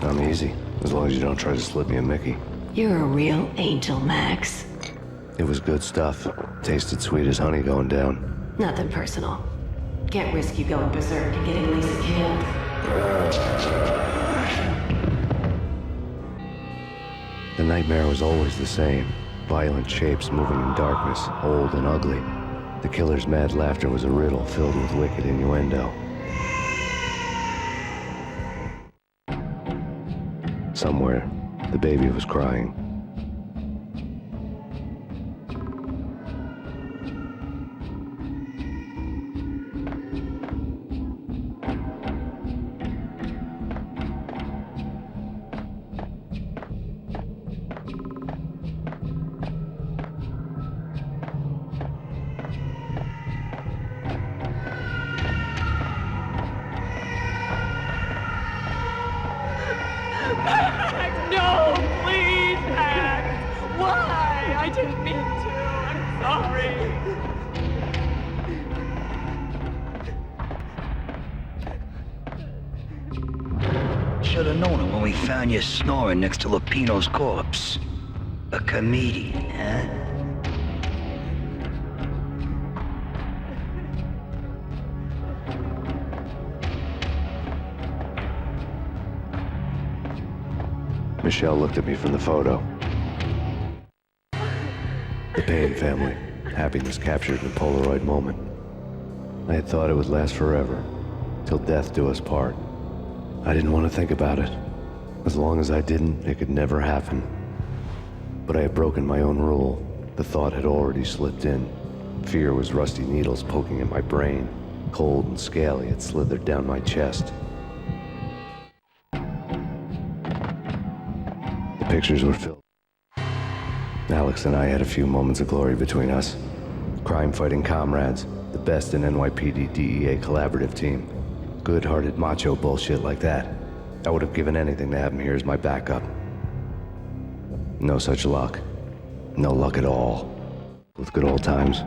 I'm easy, as long as you don't try to slip me a Mickey. You're a real angel, Max. It was good stuff. Tasted sweet as honey going down. Nothing personal. Can't risk you going berserk and getting Lisa killed. The nightmare was always the same. Violent shapes moving in darkness, old and ugly. The killer's mad laughter was a riddle filled with wicked innuendo. Somewhere, the baby was crying. No, please, Max! Why? I didn't mean to. I'm sorry. Should have known it when we found you snoring next to Lupino's corpse. A comedian, huh? Michelle looked at me from the photo. The Payne family. Happiness captured in a Polaroid moment. I had thought it would last forever, till death do us part. I didn't want to think about it. As long as I didn't, it could never happen. But I had broken my own rule. The thought had already slipped in. Fear was rusty needles poking at my brain. Cold and scaly, it slithered down my chest. The pictures were filled. Alex and I had a few moments of glory between us. Crime-fighting comrades, the best in NYPD DEA collaborative team. Good-hearted macho bullshit like that. I would have given anything to have him here as my backup. No such luck. No luck at all. With good old times.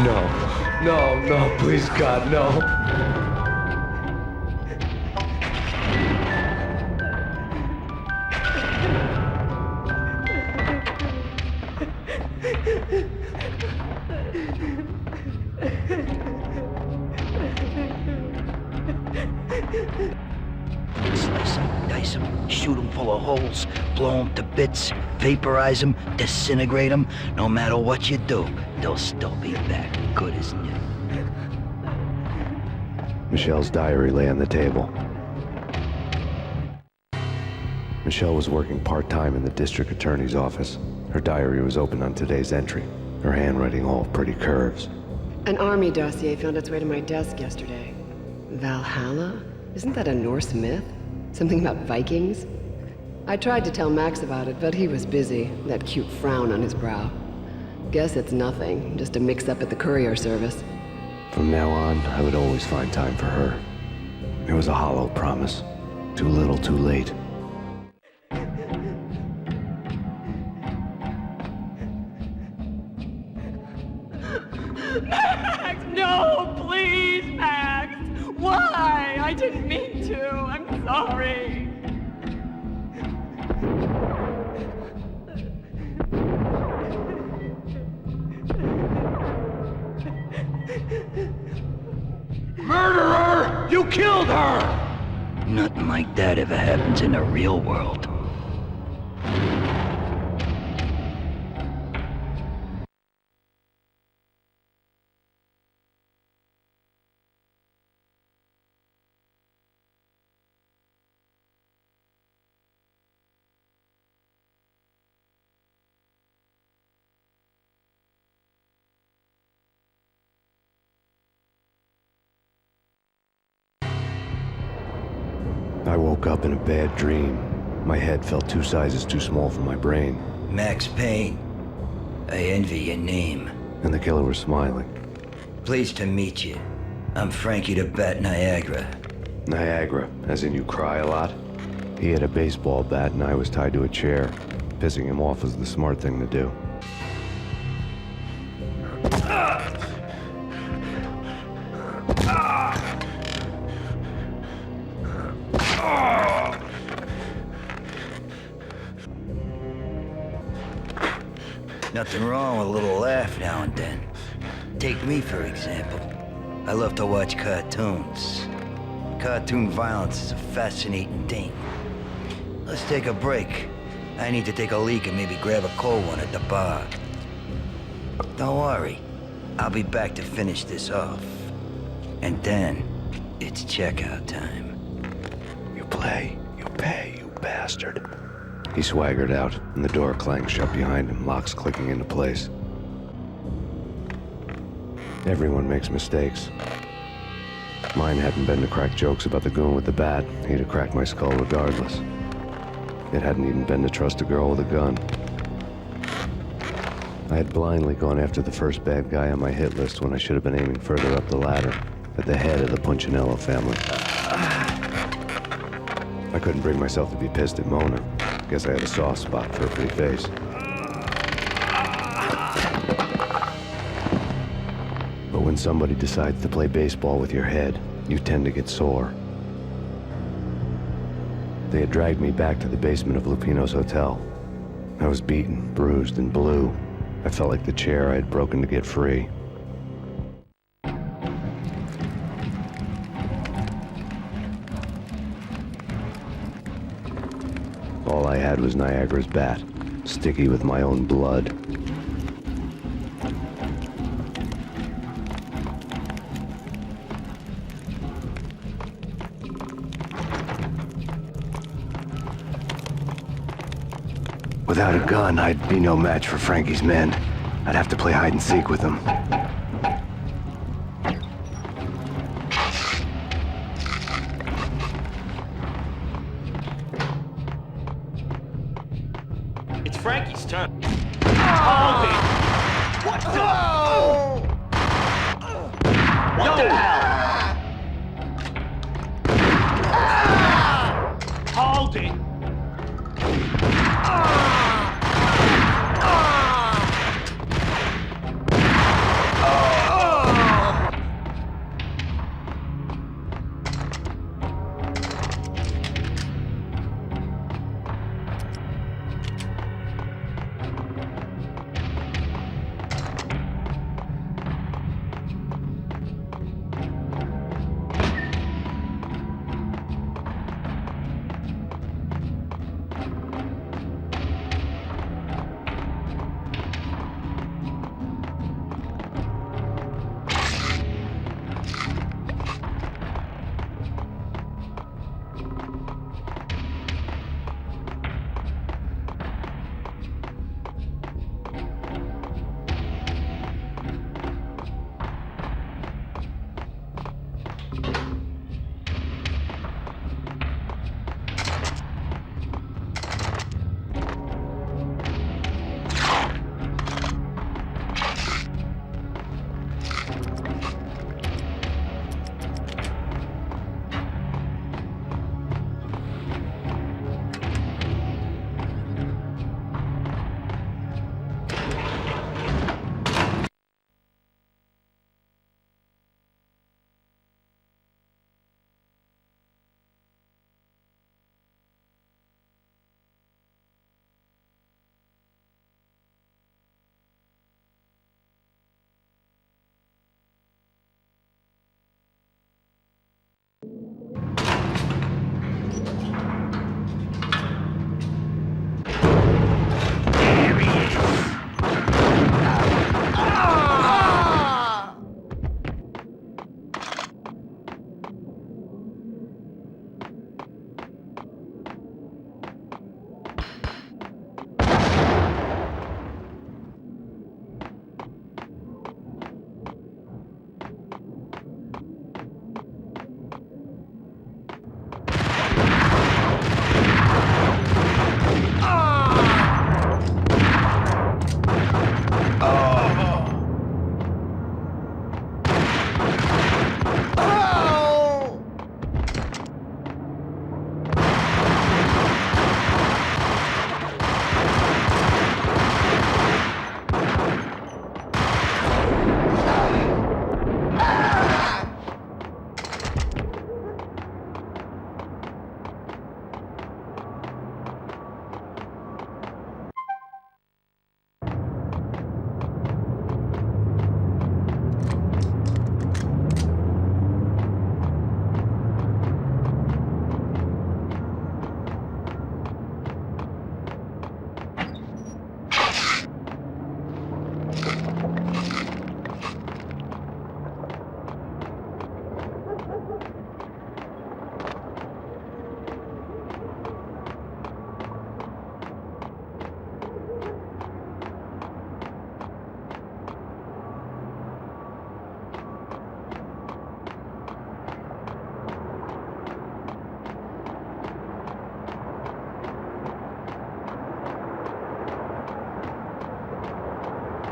No, please, God, no. Slice them, dice them, shoot them full of holes, blow them to bits, vaporize them, disintegrate them. No matter what you do, they'll still be back good as new. Michelle's diary lay on the table. Michelle was working part-time in the district attorney's office. Her diary was open on today's entry, her handwriting all pretty curves. An army dossier found its way to my desk yesterday. Valhalla? Isn't that a Norse myth? Something about Vikings? I tried to tell Max about it, but he was busy, that cute frown on his brow. Guess it's nothing, just a mix-up at the courier service. From now on, I would always find time for her. It was a hollow promise. Too little, too late. Max, no, please, Max. Why? I didn't mean to. I'm sorry. Murderer! You killed her! Nothing like that ever happens in the real world. I woke up in a bad dream. My head felt 2 sizes too small for my brain. Max Payne. I envy your name. And the killer was smiling. Pleased to meet you. I'm Frankie the Bat Niagara. Niagara, as in you cry a lot? He had a baseball bat and I was tied to a chair. Pissing him off was the smart thing to do. Nothing wrong with a little laugh now and then. Take me, for example. I love to watch cartoons. Cartoon violence is a fascinating thing. Let's take a break. I need to take a leak and maybe grab a cold one at the bar. Don't worry. I'll be back to finish this off. And then, it's checkout time. You play, you pay, you bastard. He swaggered out, and the door clanged shut behind him, locks clicking into place. Everyone makes mistakes. Mine hadn't been to crack jokes about the goon with the bat. He'd have cracked my skull regardless. It hadn't even been to trust a girl with a gun. I had blindly gone after the first bad guy on my hit list when I should have been aiming further up the ladder, at the head of the Punchinello family. I couldn't bring myself to be pissed at Mona. Guess I had a soft spot for her pretty face. But when somebody decides to play baseball with your head, you tend to get sore. They had dragged me back to the basement of Lupino's hotel. I was beaten, bruised, and blue. I felt like the chair I had broken to get free. All I had was Niagara's bat, sticky with my own blood. Without a gun, I'd be no match for Frankie's men. I'd have to play hide and seek with them. It's Frankie's turn. Hold it! What the? What the hell? Hold it!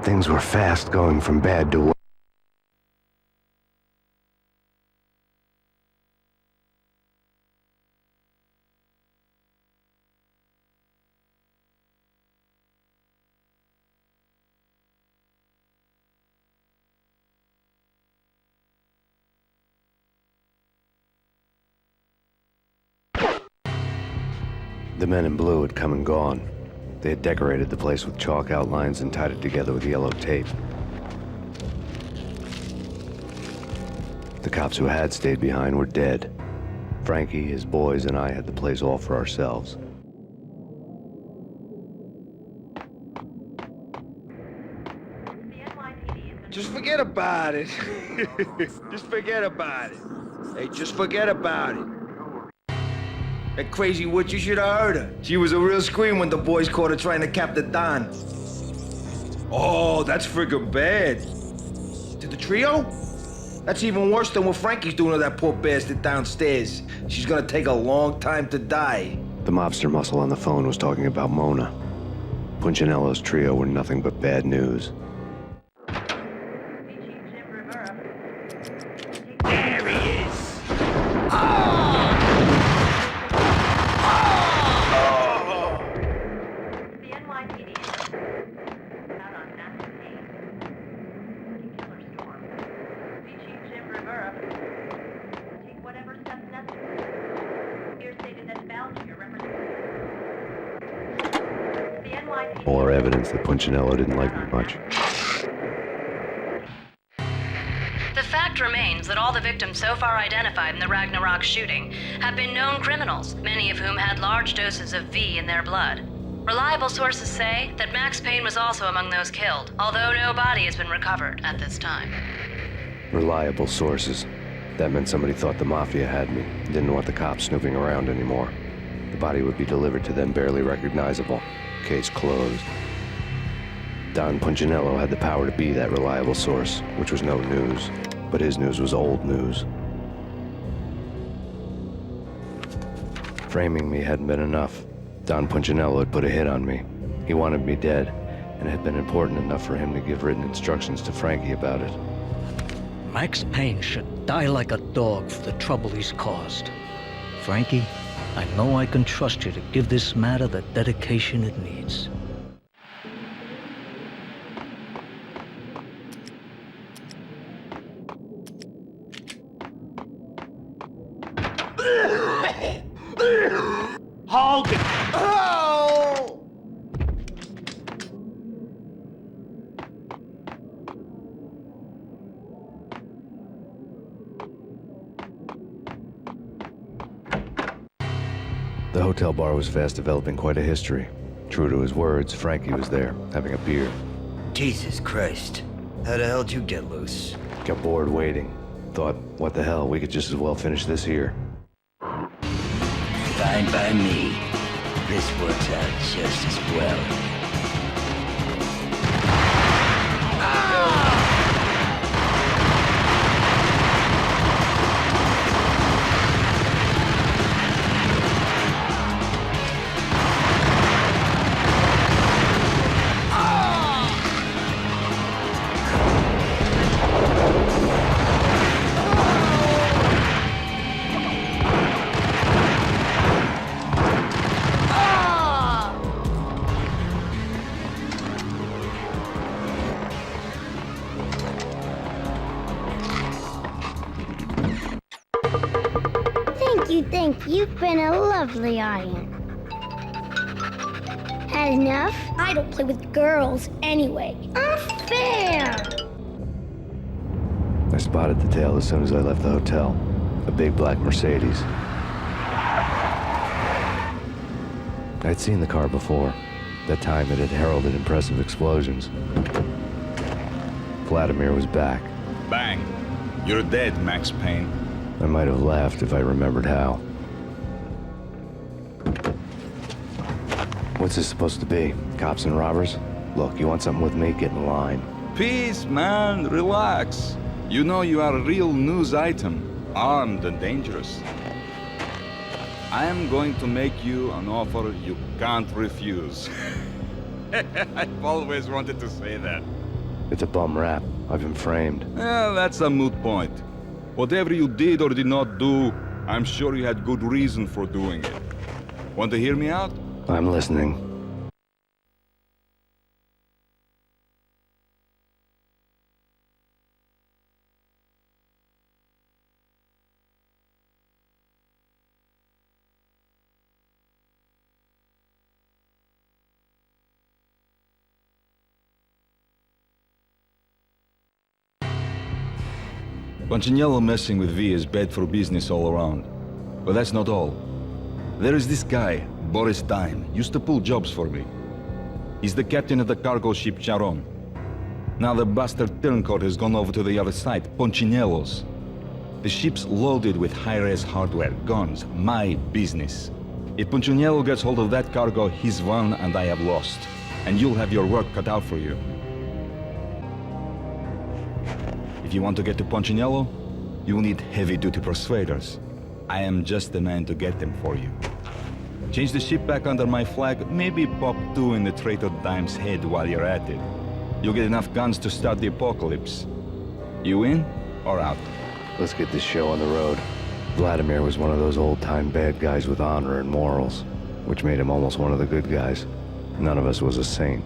Things were fast going from bad to worse. The men in blue had come and gone. They had decorated the place with chalk outlines and tied it together with yellow tape. The cops who had stayed behind were dead. Frankie, his boys, and I had the place all for ourselves. Just forget about it. Just forget about it. Hey, just forget about it. That crazy witch, you should have heard her. She was a real scream when the boys caught her trying to cap the Don. Oh, that's friggin' bad. To the trio? That's even worse than what Frankie's doing to that poor bastard downstairs. She's gonna take a long time to die. The mobster muscle on the phone was talking about Mona. Punchinello's trio were nothing but bad news. There he is! The NYPD out on Max Payne. Killer storm. Chief Jim Rivera. Take whatever steps necessary. Here stated that Valkyrie represents the NYPD. More evidence that Punchinello didn't like me much. The fact remains that all the victims so far identified in the Ragnarok shooting have been known criminals, many of whom had large doses of V in their blood. Reliable sources say that Max Payne was also among those killed, although no body has been recovered at this time. Reliable sources. That meant somebody thought the Mafia had me, didn't want the cops snooping around anymore. The body would be delivered to them barely recognizable. Case closed. Don Punchinello had the power to be that reliable source, which was no news. But his news was old news. Framing me hadn't been enough. Don Punchinello had put a hit on me. He wanted me dead, and it had been important enough for him to give written instructions to Frankie about it. Max Payne should die like a dog for the trouble he's caused. Frankie, I know I can trust you to give this matter the dedication it needs. Hold it! Oh! The hotel bar was fast developing quite a history. True to his words, Frankie was there, having a beer. Jesus Christ. How the hell did you get loose? Got bored waiting. Thought, what the hell, we could just as well finish this here. Fine by me. This works out just as well. Thank you. You've been a lovely audience. Had enough? I don't play with girls anyway. Unfair! I spotted the tail as soon as I left the hotel. A big black Mercedes. I'd seen the car before. That time it had heralded impressive explosions. Vladimir was back. Bang! You're dead, Max Payne. I might have laughed if I remembered how. What's this supposed to be? Cops and robbers? Look, you want something with me? Get in line. Peace, man. Relax. You know you are a real news item. Armed and dangerous. I am going to make you an offer you can't refuse. I've always wanted to say that. It's a bum rap. I've been framed. Well, that's a moot point. Whatever you did or did not do, I'm sure you had good reason for doing it. Want to hear me out? I'm listening. Punchinello messing with V is bad for business all around. But that's not all. There is this guy, Boris Dime, used to pull jobs for me. He's the captain of the cargo ship Charon. Now the bastard turncoat has gone over to the other side, Punchinello's. The ship's loaded with high-res hardware, guns, my business. If Punchinello gets hold of that cargo, he's won and I have lost. And you'll have your work cut out for you. If you want to get to Punchinello, you'll need heavy-duty persuaders. I am just the man to get them for you. Change the ship back under my flag, maybe pop 2 in the traitor Dime's head while you're at it. You'll get enough guns to start the apocalypse. You in or out? Let's get this show on the road. Vladimir was one of those old-time bad guys with honor and morals, which made him almost one of the good guys. None of us was a saint.